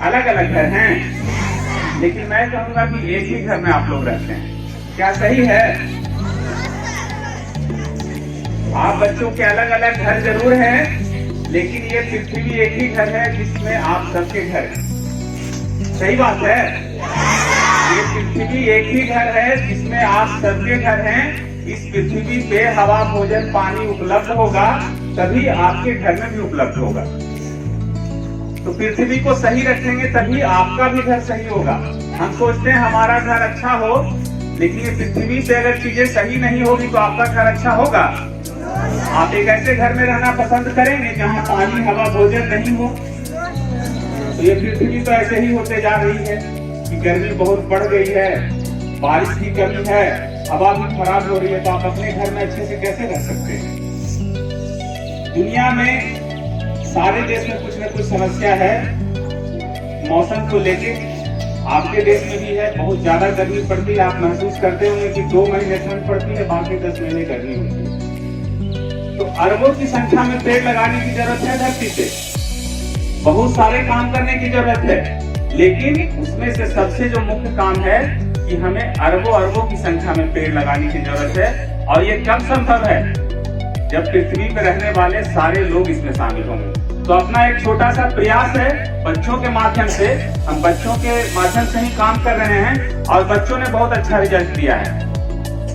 अलग अलग घर हैं, लेकिन मैं कहूंगा कि एक ही घर में आप लोग रहते हैं। क्या सही है? आप बच्चों के अलग अलग घर जरूर हैं, लेकिन ये पृथ्वी एक ही घर है जिसमें आप सबके घर हैं। सही बात है? ये पृथ्वी एक ही घर है जिसमें आप सबके घर हैं। इस पृथ्वी पे हवा, भोजन, पानी उपलब्ध होगा, तभी आपके घर में भी उपलब्ध होगा। तो पृथ्वी को सही रखेंगे तभी आपका भी घर सही होगा। हम सोचते हैं हमारा घर अच्छा हो, लेकिन ये पृथ्वी पे अगर चीजें सही नहीं होगी तो आपका घर अच्छा होगा? आप एक ऐसे घर में रहना पसंद करेंगे जहाँ पानी, हवा, भोजन नहीं हो? तो ये पृथ्वी तो ऐसे ही होते जा रही है कि गर्मी बहुत बढ़ गई है, बारिश की कमी है, हवा भी खराब हो रही है, तो आप अपने घर में अच्छे से कैसे रह सकते हैं? दुनिया में सारे देश में कुछ न कुछ समस्या है मौसम को लेके। आपके देश में भी है, बहुत ज्यादा गर्मी पड़ती है। आप महसूस करते होंगे कि 2 महीने ठंड पड़ती है, बाकी 10 महीने गर्मी होती है। तो अरबों की संख्या में पेड़ लगाने की जरूरत है धरती पे, बहुत सारे काम करने की जरूरत है, लेकिन उसमें से सबसे जो मुख्य काम है कि हमें अरबों की संख्या में पेड़ लगाने की जरूरत है। और ये कब संभव है? जब पृथ्वी पर रहने वाले सारे लोग इसमें शामिल होंगे। तो अपना एक छोटा सा प्रयास है, बच्चों के माध्यम से, हम बच्चों के माध्यम से ही काम कर रहे हैं और बच्चों ने बहुत अच्छा रिजल्ट दिया है।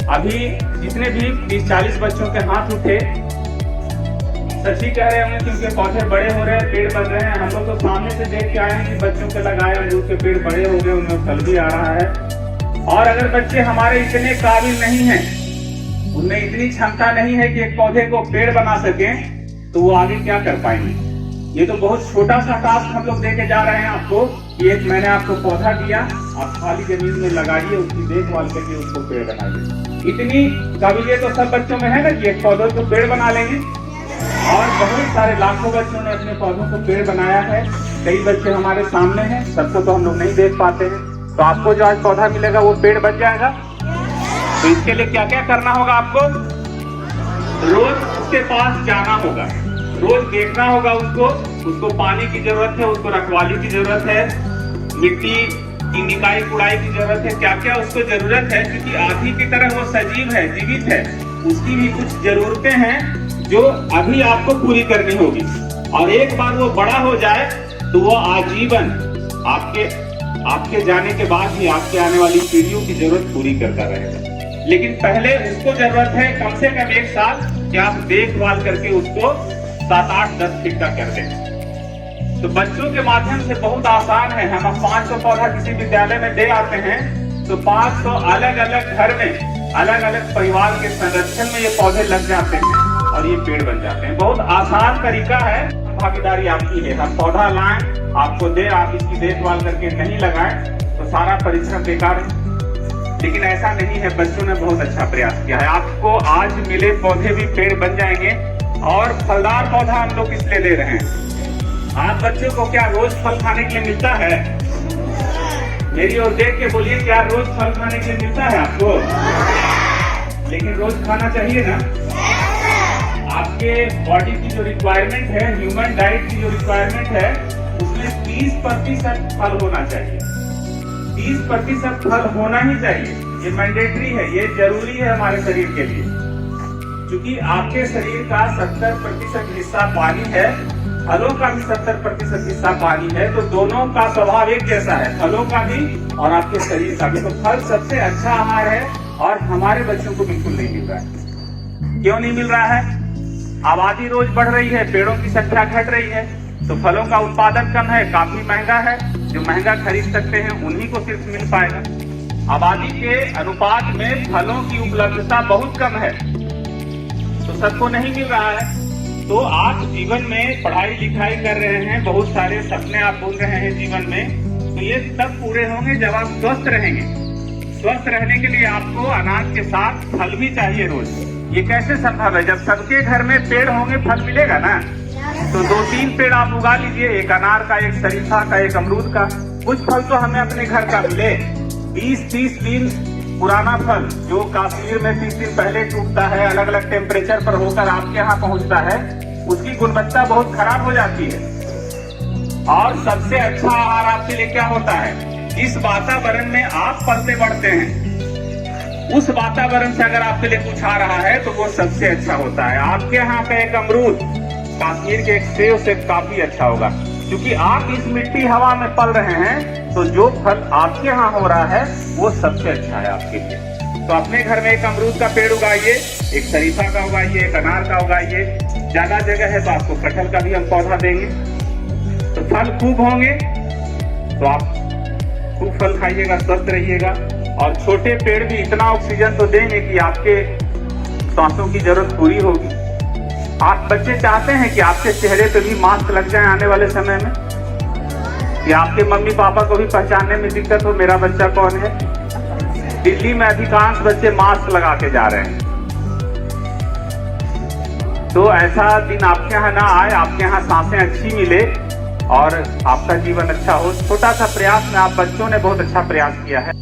अभी जितने भी 30-40 बच्चों के हाथ उठे, सच्ची कह रहे होंगे कि उनके पौधे बड़े हो रहे हैं, पेड़ बन रहे हैं। हम लोग तो सामने से देख के आए हैं कि बच्चों के लगाए अमरूद के पेड़ बड़े हो गए, उनमें फल भी आ रहा है। और अगर बच्चे हमारे इतने काबिल नहीं हैं, उनमें इतनी क्षमता नहीं है कि एक पौधे को पेड़ बना सकें, तो वो आगे क्या कर पाएंगे? ये तो बहुत छोटा सा टास्क हम लोग देके जा रहे हैं आपको कि एक मैंने आपको पौधा दिया, आप खाली जमीन में लगाइए, उसकी देखभाल करके उसको पेड़ बनाइए। इतनी काबिलियत तो सब बच्चों में है ना कि एक पौधे को पेड़ बना लेंगे। और बहुत सारे लाखों बच्चों ने अपने पौधों को पेड़ बनाया है। कई बच्चे हमारे सामने हैं, सबको तो हम लोग नहीं देख पाते हैं। तो आपको जो आज पौधा मिलेगा वो पेड़ बन जाएगा। तो इसके लिए क्या क्या करना होगा आपको? रोज उसके पास जाना होगा, रोज देखना होगा उसको पानी की जरूरत है, उसको रखवाली की जरूरत है, मिट्टी की निकाई कुड़ाई की जरूरत है, क्या क्या उसको जरूरत है, क्योंकि आदमी की तरह वो सजीव है, जीवित है। उसकी भी कुछ जरूरतें हैं जो अभी आपको पूरी करनी होगी। और एक बार वो बड़ा हो जाए तो वो आजीवन आपके जाने के बाद भी आपके आने वाली पीढ़ियों की जरूरत पूरी करता रहेगा। लेकिन पहले उसको जरूरत है कम से कम 1 साल कि आप देखभाल करके उसको 7-8-10 फीट का कर दें। तो बच्चों के माध्यम से बहुत आसान है। हम 500 पौधा किसी विद्यालय में दे आते हैं, तो 500 अलग अलग घर में, अलग अलग परिवार के संरक्षण में ये पौधे लग जाते हैं और ये पेड़ बन जाते हैं। बहुत आसान तरीका है, भागीदारी आपकी है। हम पौधा लाएं, आपको दे, आप इसकी देखभाल करके नहीं लगाएं तो सारा परिश्रम बेकार है। लेकिन ऐसा नहीं है, बच्चों ने बहुत अच्छा प्रयास किया है। आपको आज मिले पौधे भी पेड़ बन जाएंगे। और फलदार पौधा हम लोग इसलिए दे रहे हैं। आप बच्चों को क्या रोज फल खाने के लिए मिलता है? मेरी ओर देख के बोलिए, क्या रोज फल खाने के लिए मिलता है आपको? लेकिन रोज खाना चाहिए ना। आपके बॉडी की जो रिक्वायरमेंट है, ह्यूमन डाइट की जो रिक्वायरमेंट है, उसमें 30% फल होना चाहिए। 30% फल होना ही चाहिए। ये मैंडेटरी है, ये जरूरी है हमारे शरीर के लिए। क्योंकि आपके शरीर का 70% हिस्सा पानी है, फलों का भी 70% हिस्सा पानी है। तो दोनों का स्वभाव एक जैसा है, फलों का भी और आपके शरीर का भी। तो फल सबसे अच्छा आहार है और हमारे बच्चों को बिल्कुल नहीं मिल रहा है। क्यों नहीं मिल रहा है? आबादी रोज बढ़ रही है, पेड़ों की संख्या घट रही है, तो फलों का उत्पादन कम है, काफी महंगा है। जो महंगा खरीद सकते हैं उन्हीं को सिर्फ मिल पाएगा। आबादी के अनुपात में फलों की उपलब्धता बहुत कम है, तो सबको नहीं मिल रहा है। तो आप जीवन में पढ़ाई लिखाई कर रहे हैं, बहुत सारे सपने आप बुन रहे हैं जीवन में, तो ये सब पूरे होंगे जब आप स्वस्थ रहेंगे। स्वस्थ रहने के लिए आपको अनाज के साथ फल भी चाहिए रोज। ये कैसे संभव है? जब सबके घर में पेड़ होंगे फल मिलेगा ना। तो 2-3 पेड़ आप उगा लीजिए, एक अनार का, एक शरीफा का, एक अमरूद का। कुछ फल तो हमें अपने घर का मिले। 20-30 दिन पुराना फल जो कश्मीर में 30 दिन पहले टूटता है, अलग अलग टेम्परेचर पर होकर आपके यहाँ पहुँचता है, उसकी गुणवत्ता बहुत खराब हो जाती है। और सबसे अच्छा आहार आपके लिए क्या होता है? जिस वातावरण में आप पलते बढ़ते हैं, उस वातावरण से अगर आपके लिए कुछ आ रहा है तो वो सबसे अच्छा होता है। आपके यहाँ का एक अमरूद कश्मीर के एक सेब से काफी अच्छा होगा, क्योंकि आप इस मिट्टी हवा में पल रहे हैं, तो जो फल आपके यहाँ हो रहा है वो सबसे अच्छा है आपके लिए। तो अपने घर में एक अमरूद का पेड़ उगाइए, एक शरीफा का उगाइए, एक अनार का उगाइए। ज्यादा जगह है तो आपको कटहल का भी हम पौधा देंगे, तो फल खूब होंगे, तो आप खूब फल खाइएगा, स्वस्थ रहिएगा। और छोटे पेड़ भी इतना ऑक्सीजन तो देंगे कि आपके सांसों की जरूरत पूरी होगी। आप बच्चे चाहते हैं कि आपके चेहरे पे भी मास्क लग जाए आने वाले समय में, कि आपके मम्मी पापा को भी पहचानने में दिक्कत हो मेरा बच्चा कौन है। दिल्ली में अधिकांश बच्चे मास्क लगा के जा रहे हैं, तो ऐसा दिन आपके यहाँ ना आए, आपके यहाँ सांसें अच्छी मिले और आपका जीवन अच्छा हो। छोटा सा प्रयास में आप बच्चों ने बहुत अच्छा प्रयास किया है।